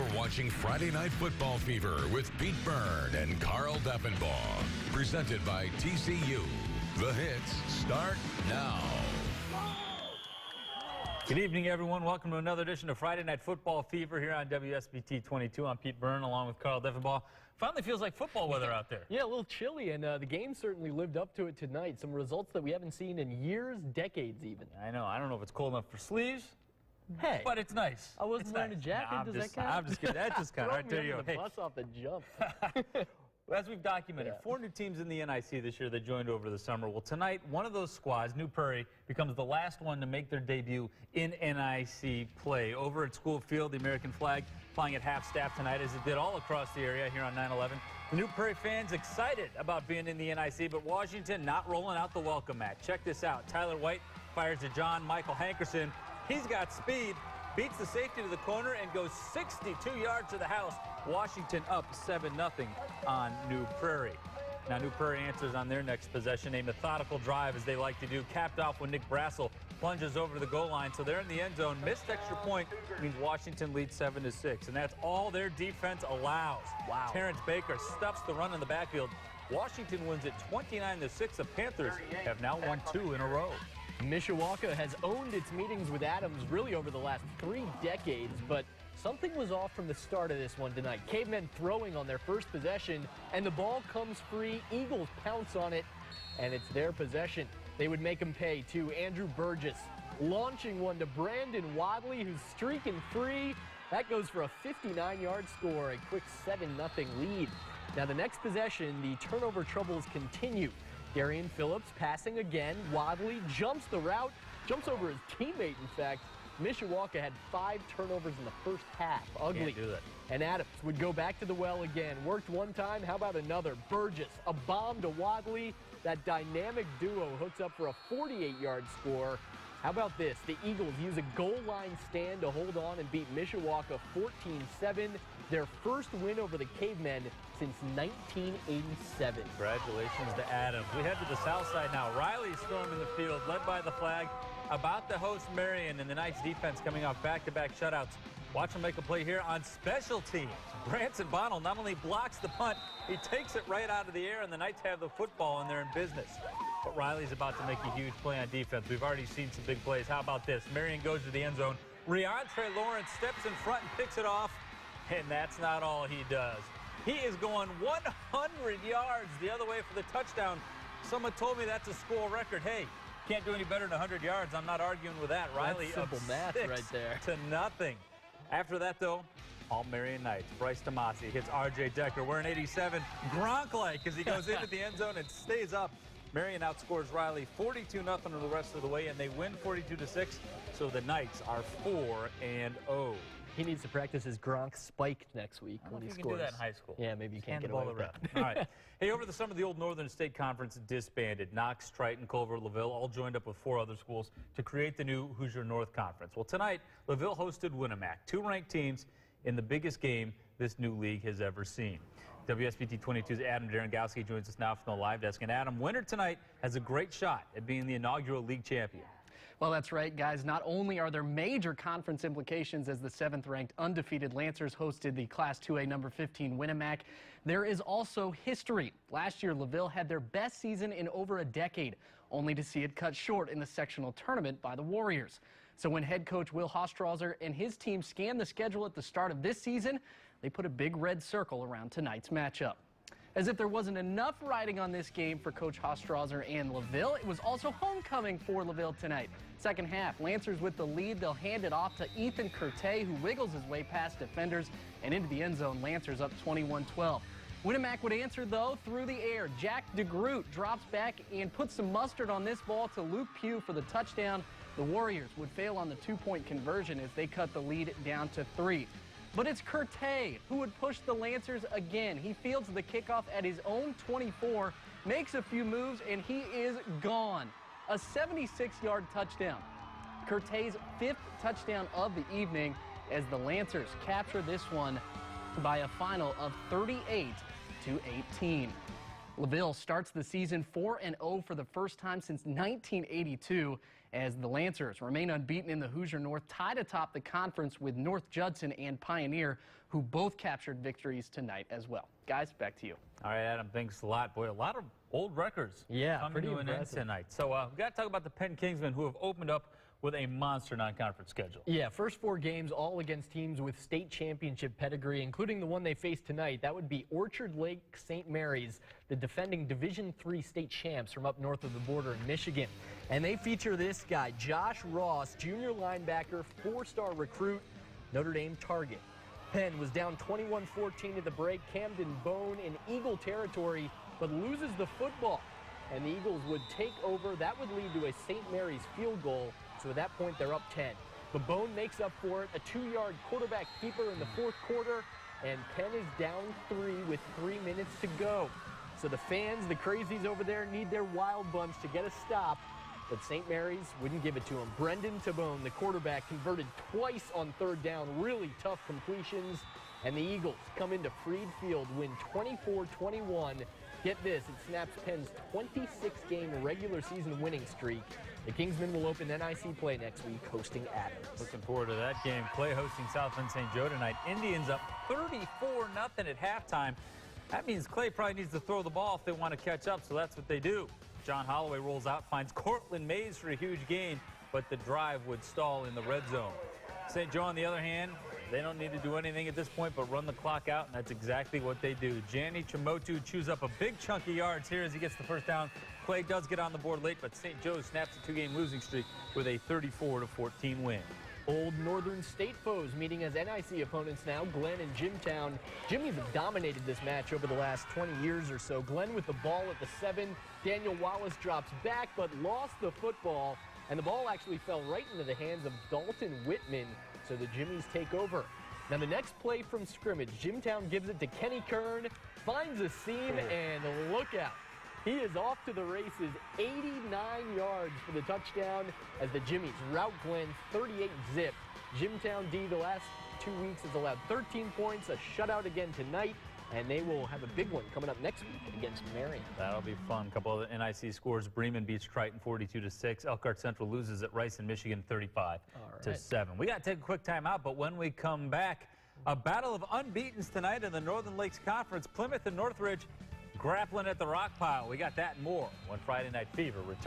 You're watching Friday Night Football Fever with Pete Byrne and Carl Deffenbaugh. Presented by TCU. The hits start now. Good evening, everyone. Welcome to another edition of Friday Night Football Fever here on WSBT-22. I'm Pete Byrne along with Carl Deffenbaugh. Finally feels like football weather out there. Yeah, a little chilly, and the game certainly lived up to it tonight. Some results that we haven't seen in years, decades even. I know. I don't know if it's cold enough for sleeves. Hey, but it's nice. I wasn't wearing a jacket. No, Does that count? I'm just kidding. That just counts. Right there you go. The bus off the jump. As we've documented, 4 new teams in the NIC this year that joined over the summer. Well, tonight, one of those squads, New Prairie, becomes the last one to make their debut in NIC play. Over at School Field, the American flag flying at half-staff tonight, as it did all across the area here on 9/11. The New Prairie fans excited about being in the NIC, but Washington not rolling out the welcome mat. Check this out. Tyler White fires to John Michael Hankerson. He's got speed, beats the safety to the corner, and goes 62 yards to the house. Washington up 7-0 on New Prairie. Now, New Prairie answers on their next possession, a methodical drive, as they like to do, capped off when Nick Brassel plunges over to the goal line. So they're in the end zone. Missed extra point means Washington leads 7-6, and that's all their defense allows. Wow. Terrence Baker stuffs the run in the backfield. Washington wins it 29-6. The Panthers have now won 2 in a row. Mishawaka has owned its meetings with Adams really over the last 3 decades, but something was off from the start of this one tonight. Cavemen throwing on their first possession, and the ball comes free. Eagles pounce on it, and it's their possession. They would make them pay to Andrew Burgess, launching one to Brandon Wadley, who's streaking free. That goes for a 59-yard score, a quick 7-0 lead. Now, the next possession, the turnover troubles continue. Darian Phillips passing again. Wadley jumps the route, jumps over his teammate, in fact. Mishawaka had 5 turnovers in the first half. Ugly. Can't do that. And Adams would go back to the well again. Worked one time. How about another? Burgess, a bomb to Wadley. That dynamic duo hooks up for a 48-yard score. How about this? The Eagles use a goal line stand to hold on and beat Mishawaka 14-7. Their first win over the Cavemen since 1987. Congratulations to Adams. We head to the south side now. Riley storming the field, led by the flag. About to host Marion, and the Knights defense coming off back-to-back shutouts. Watch them make a play here on special teams. Branson Bonnell not only blocks the punt, he takes it right out of the air, and the Knights have the football, and they're in business. But Riley's about to make a huge play on defense. We've already seen some big plays. How about this? Marion goes to the end zone. Reontre Lawrence steps in front and picks it off, and that's not all he does. He is going 100 yards the other way for the touchdown. Someone told me that's a school record. Hey, can't do any better than 100 yards. I'm not arguing with that. Riley That's simple math right there. 6-0. After that, though, all Marion Knights. Bryce Tomasi hits R.J. Decker wearing 87. Gronk-like as he goes into the end zone and stays up. Marion outscores Riley 42-0 the rest of the way, and they win 42-6. So the Knights are 4-0. He needs to practice his Gronk spike next week when he scores. You can do that in high school. Yeah, maybe you can't get away with that. All right. Hey, over the summer, the old Northern State Conference disbanded. Knox, Triton, Culver, LaVille all joined up with 4 other schools to create the new Hoosier North Conference. Well, tonight, LaVille hosted Winnemac, 2 ranked teams in the biggest game this new league has ever seen. WSBT-22's Adam Derengowski joins us now from the live desk. And Adam, winner tonight has a great shot at being the inaugural league champion. Well, that's right, guys. Not only are there major conference implications as the 7th-ranked undefeated Lancers hosted the Class 2A number 15 Winnemac, there is also history. Last year, LaVille had their best season in over a decade, only to see it cut short in the sectional tournament by the Warriors. So when head coach Will Hostrauser and his team scanned the schedule at the start of this season, they put a big red circle around tonight's matchup. As if there wasn't enough riding on this game for Coach Hostrauser and LaVille, it was also homecoming for LaVille tonight. Second half, Lancers with the lead. They'll hand it off to Ethan Curtay, who wiggles his way past defenders and into the end zone. Lancers up 21-12. Winnemac would answer, though, through the air. Jack DeGroot drops back and puts some mustard on this ball to Luke Pugh for the touchdown. The Warriors would fail on the 2-point conversion as they cut the lead down to 3. But it's Curtay who would push the Lancers again. He fields the kickoff at his own 24, makes a few moves, and he is gone. A 76-yard touchdown. Curtay's 5th touchdown of the evening as the Lancers capture this one by a final of 38-18. LaVille starts the season 4-0 for the first time since 1982 as the Lancers remain unbeaten in the Hoosier North, tied atop the conference with North Judson and Pioneer, who both captured victories tonight as well. Guys, back to you. All right, Adam, thanks a lot. Boy, a lot of old records coming to an end tonight. So we've got to talk about the Penn Kingsmen, who have opened up with a monster non-conference schedule. Yeah, first 4 games all against teams with state championship pedigree, including the one they face tonight. That would be Orchard Lake St. Mary's, the defending Division III state champs from up north of the border in Michigan. And they feature this guy, Josh Ross, junior linebacker, 4-star recruit, Notre Dame target. Penn was down 21-14 at the break. Camden Bone in Eagle territory, but loses the football. And the Eagles would take over. That would lead to a St. Mary's field goal. So at that point, they're up 10. But Bone makes up for it. A 2-yard quarterback keeper in the 4th quarter. And Penn is down 3 with 3 minutes to go. So the fans, the crazies over there, need their wild bunch to get a stop. But St. Mary's wouldn't give it to him. Brendan Tabone, the quarterback, converted twice on 3rd down. Really tough completions. And the Eagles come into Freed Field, win 24-21. Get this, it snaps Penn's 26-game regular season winning streak. The Kingsmen will open NIC play next week, hosting Adams. Looking forward to that game. Clay hosting South Bend St. Joe tonight. Indians up 34-0 at halftime. That means Clay probably needs to throw the ball if they want to catch up, so that's what they do. John Holloway rolls out, finds Cortland Mays for a huge gain, but the drive would stall in the red zone. St. Joe, on the other hand, they don't need to do anything at this point but run the clock out, and that's exactly what they do. Jani Chimotu chews up a big chunk of yards here as he gets the first down. Clay does get on the board late, but St. Joe snaps a 2-game losing streak with a 34-14 win. Old Northern State foes meeting as NIC opponents now, Glenn and Jimtown. Jimmy's have dominated this match over the last 20 years or so. Glenn with the ball at the 7. Daniel Wallace drops back but lost the football, and the ball actually fell right into the hands of Dalton Whitman, so the Jimmies take over. Now the next play from scrimmage, Jimtown gives it to Kenny Kern, finds a seam, and look out. He is off to the races, 89 yards for the touchdown as the Jimmies rout Glenn 38-zip. Jimtown D the last 2 weeks has allowed 13 points, a shutout again tonight, and they will have a big one coming up next week against Marion. That'll be fun. A couple of NIC scores. Bremen beats Triton 42-6. Elkhart Central loses at Rice in Michigan 35-7. We got to take a quick time out, but when we come back, a battle of unbeatens tonight in the Northern Lakes Conference. Plymouth and Northridge grappling at the rock pile. We got that and more when Friday Night Fever returns.